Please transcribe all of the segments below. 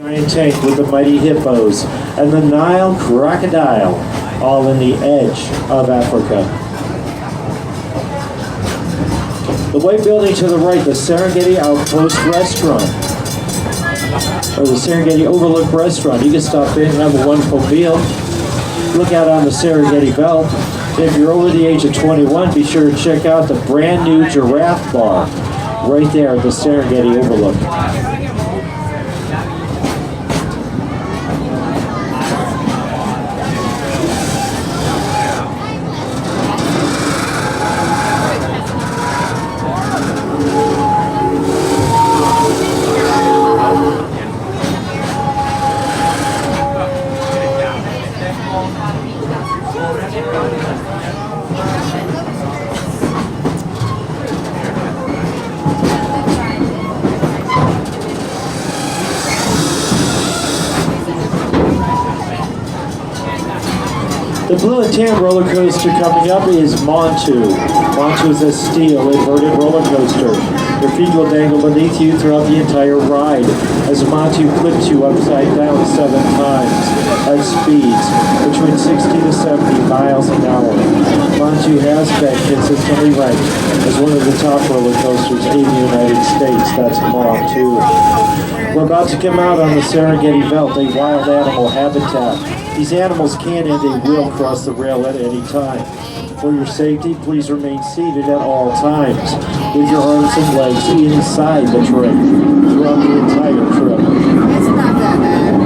giant tank with the mighty hippos, and the Nile crocodile, all in the edge of Africa. The white building to the right, the Serengeti Outpost Restaurant, or the Serengeti Overlook Restaurant. You can stop in and have a wonderful meal. Look out on the Serengeti Belt. If you're over the age of 21, be sure to check out the brand new Giraffe Bar right there at the Serengeti Overlook. The blue and tan roller coaster coming up is Montu. Montu is a steel inverted roller coaster. Your feet will dangle beneath you throughout the entire ride as Montu flips you upside down 7 times at speeds between 60 to 70 miles an hour. Montu has been consistently ranked as one of the top roller coasters in the United States. That's Montu. We're about to come out on the Serengeti Belt, a wild animal habitat. These animals can and they will cross the rail at any time. For your safety, please remain seated at all times, with your arms and legs inside the tray throughout the entire trip. It's not that bad.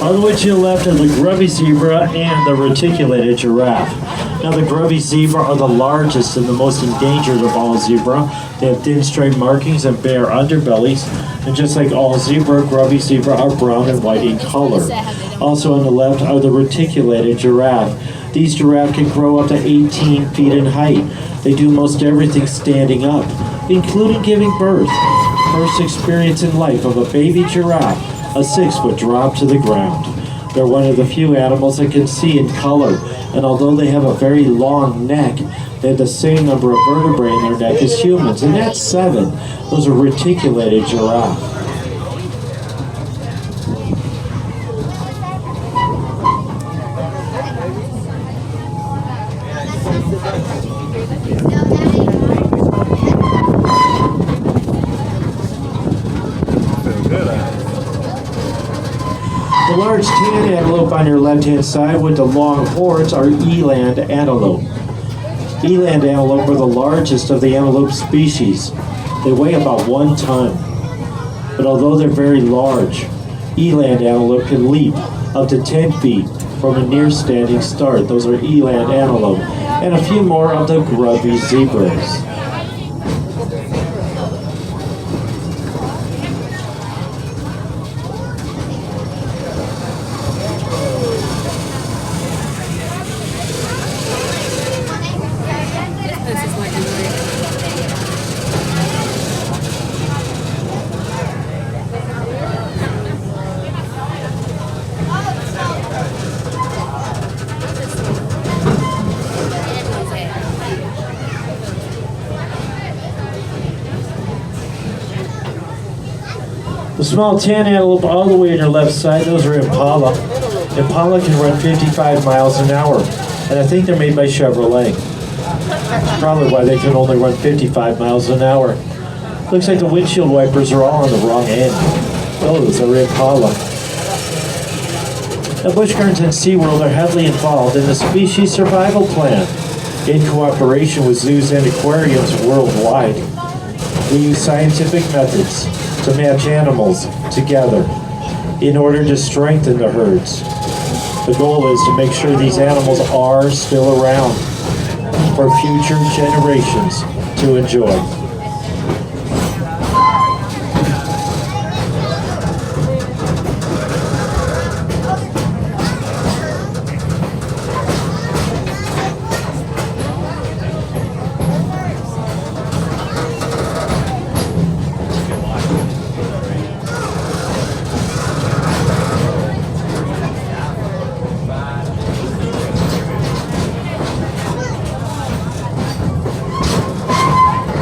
On the way to your left are the grubby zebra and the reticulated giraffe. Now the grubby zebra are the largest and the most endangered of all zebra. They have thin straight markings and bare underbellies. And just like all zebra, grubby zebra are brown and white in color. Also on the left are the reticulated giraffe. These giraffe can grow up to 18 feet in height. They do most everything standing up, including giving birth. First experience in life of a baby giraffe, a 6-foot drop to the ground. They're one of the few animals that can see in color, and although they have a very long neck, they have the same number of vertebrae in their neck as humans, and that's 7. Those are reticulated giraffe. The large tan antelope on your left-hand side with the long horns are eland antelope. Eland antelope are the largest of the antelope species. They weigh about 1 ton. But although they're very large, eland antelope can leap up to 10 feet from a near-standing start. Those are eland antelope. And a few more of the grubby zebras. The small tan antelope all the way on your left side, those are Impala. Impala can run 55 miles an hour, and I think they're made by Chevrolet. That's probably why they can only run 55 miles an hour. Looks like the windshield wipers are all on the wrong end. Those are Impala. Now, Busch Gardens and SeaWorld are heavily involved in the species survival plan, in cooperation with zoos and aquariums worldwide. We use scientific methods to match animals together in order to strengthen the herds. The goal is to make sure these animals are still around for future generations to enjoy.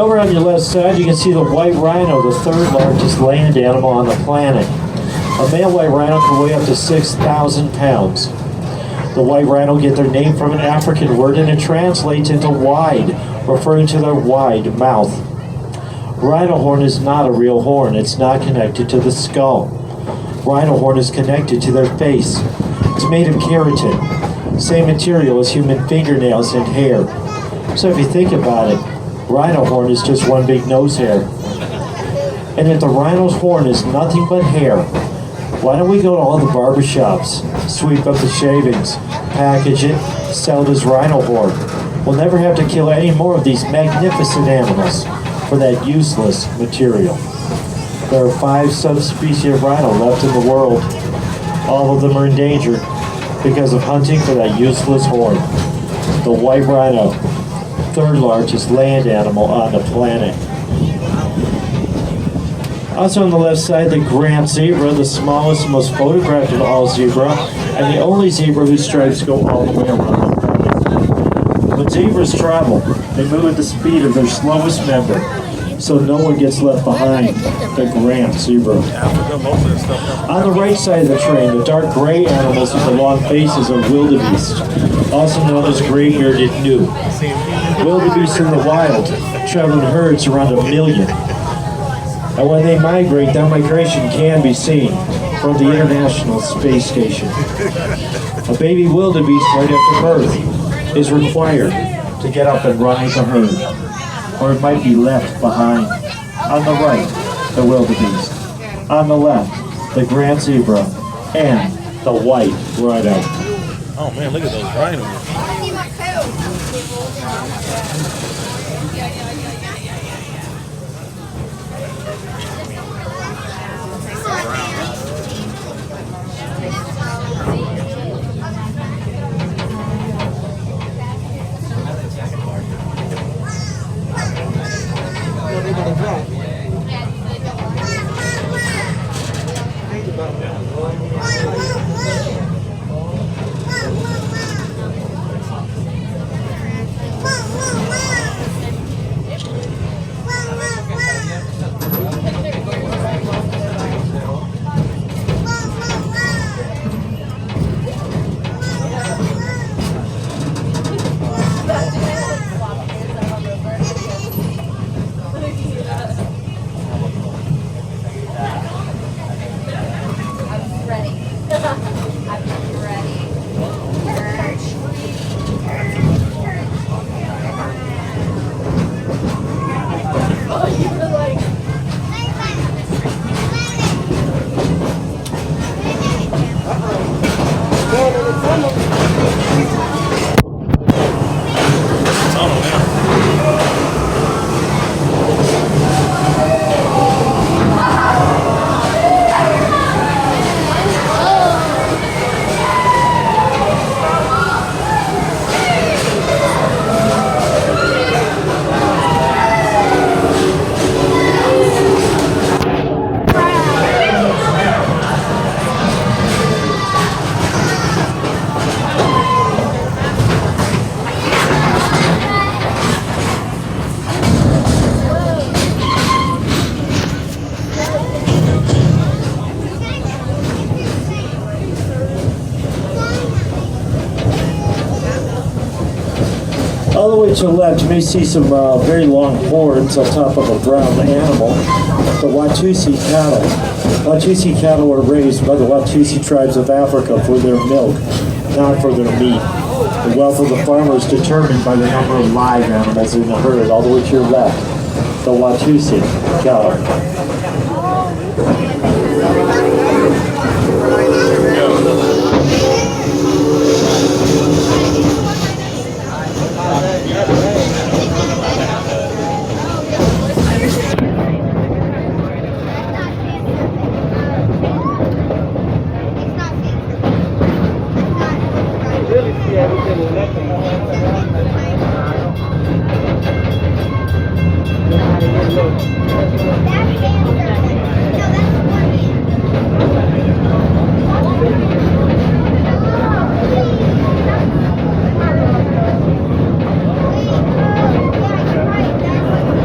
Over on your left side, you can see the white rhino, the third largest land animal on the planet. A male white rhino can weigh up to 6,000 pounds. The white rhino get their name from an African word, and it translates into wide, referring to their wide mouth. Rhino horn is not a real horn. It's not connected to the skull. Rhino horn is connected to their face. It's made of keratin, same material as human fingernails and hair. So if you think about it, rhino horn is just one big nose hair. And if the rhino's horn is nothing but hair, why don't we go to all the barbershops, sweep up the shavings, package it, sell it as rhino horn? We'll never have to kill any more of these magnificent animals for that useless material. There are 5 subspecies of rhino left in the world. All of them are endangered because of hunting for that useless horn. The white rhino, third largest land animal on the planet. Also on the left side, the Grand Zebra, the smallest and most photographed of all zebra, and the only zebra whose stripes go all the way around the body. When zebras travel, they move at the speed of their slowest member, so no one gets left behind, the Grand Zebra. On the right side of the train, the dark gray animals with the long faces are wildebeest, also known as gray-bearded gnu. Wildebeest in the wild travel in herds around 1 million. And when they migrate, that migration can be seen from the International Space Station. A baby wildebeest right after birth is required to get up and run with the herd, or it might be left behind. On the right, the wildebeest. On the left, the Grand Zebra and the white rhino. Oh man, look at those rhinos. All the way to the left, you may see some very long horns on top of a brown animal, the Watusi cattle. Watusi cattle are raised by the Watusi tribes of Africa for their milk, not for their meat. The wealth of the farmer is determined by the number of live animals in the herd. All the way to your left, the Watusi cattle.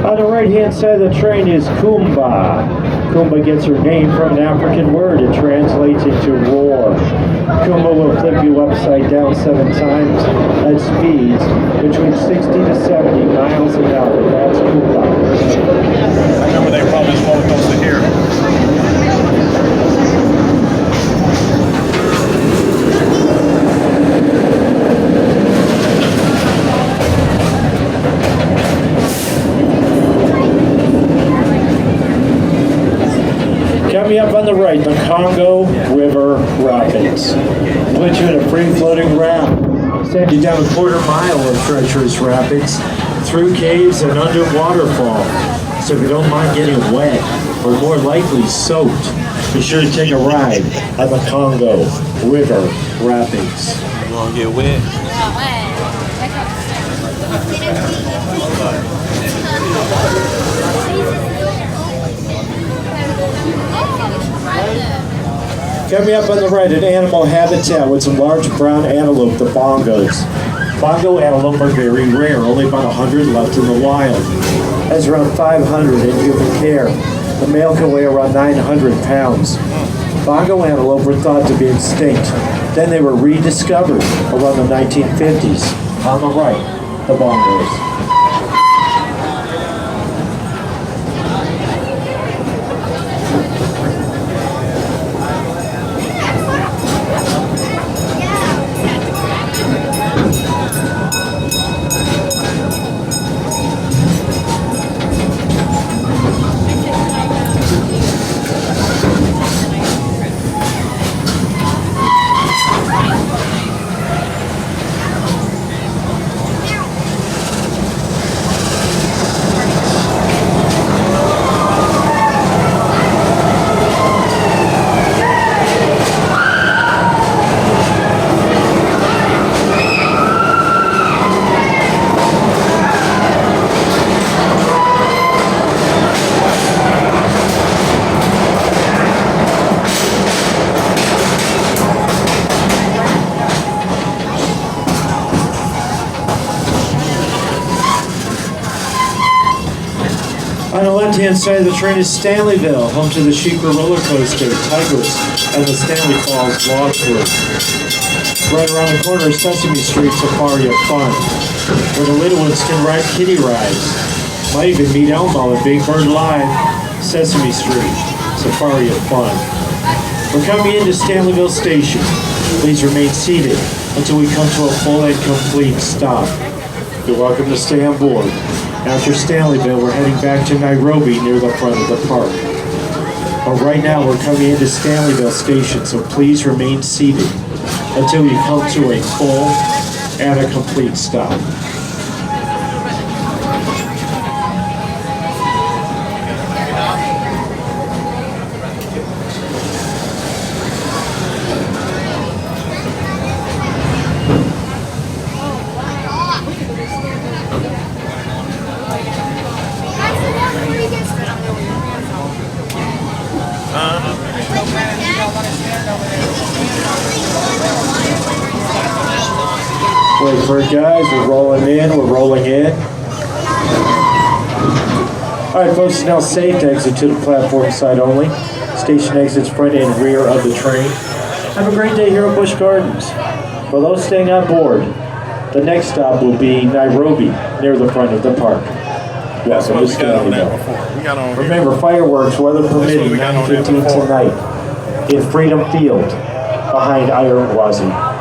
On the left-hand side of the train is Kumba. Kumba gets her name from an African word. It translates into roar. Kumba will flip you upside down 7 times at speeds between 60 to 70 miles an hour. That's Kumba. I remember they brought this roller coaster here. Coming up on the right, the Congo River Rapids. Put you in a free-floating raft. Send you down a quarter-mile of treacherous rapids, through caves and under waterfall. So if you don't mind getting wet, or more likely soaked, be sure to take a ride on the Congo River Rapids. You gonna get wet? Coming up on the right, an animal habitat with some large brown antelope, the bongos. Bongo antelope are very rare, only about 100 left in the wild. Has around 500 in human care. The male can weigh around 900 pounds. Bongo antelope were thought to be extinct. Then they were rediscovered around the 1950s. On the right, the bongos. On the left-hand side of the train is Stanleyville, home to the Sheikra roller coaster, Tigress, and the Stanley Falls Log Flume. Right around the corner is Sesame Street Safari of Fun, where the little ones can ride kiddie rides. Might even meet Elmo at Big Bird Live, Sesame Street Safari of Fun. We're coming into Stanleyville Station. Please remain seated until we come to a full and complete stop. You're welcome to stay on board. After Stanleyville, we're heading back to Nairobi near the front of the park. But right now, we're coming into Stanleyville Station, so please remain seated until you come to a full and a complete stop. Wait for it, guys. We're rolling in. We're rolling in. All right, folks, it's now safe to exit to the platform side only. Station exits front and rear of the train. Have a great day here at Busch Gardens. For those staying on board, the next stop will be Nairobi, near the front of the park. That's Welcome what to we got on that Stanleyville. before. We got on here. Remember, fireworks, weather permitting, we got on that 9:15 before. tonight in Freedom Field behind Iron Wazi.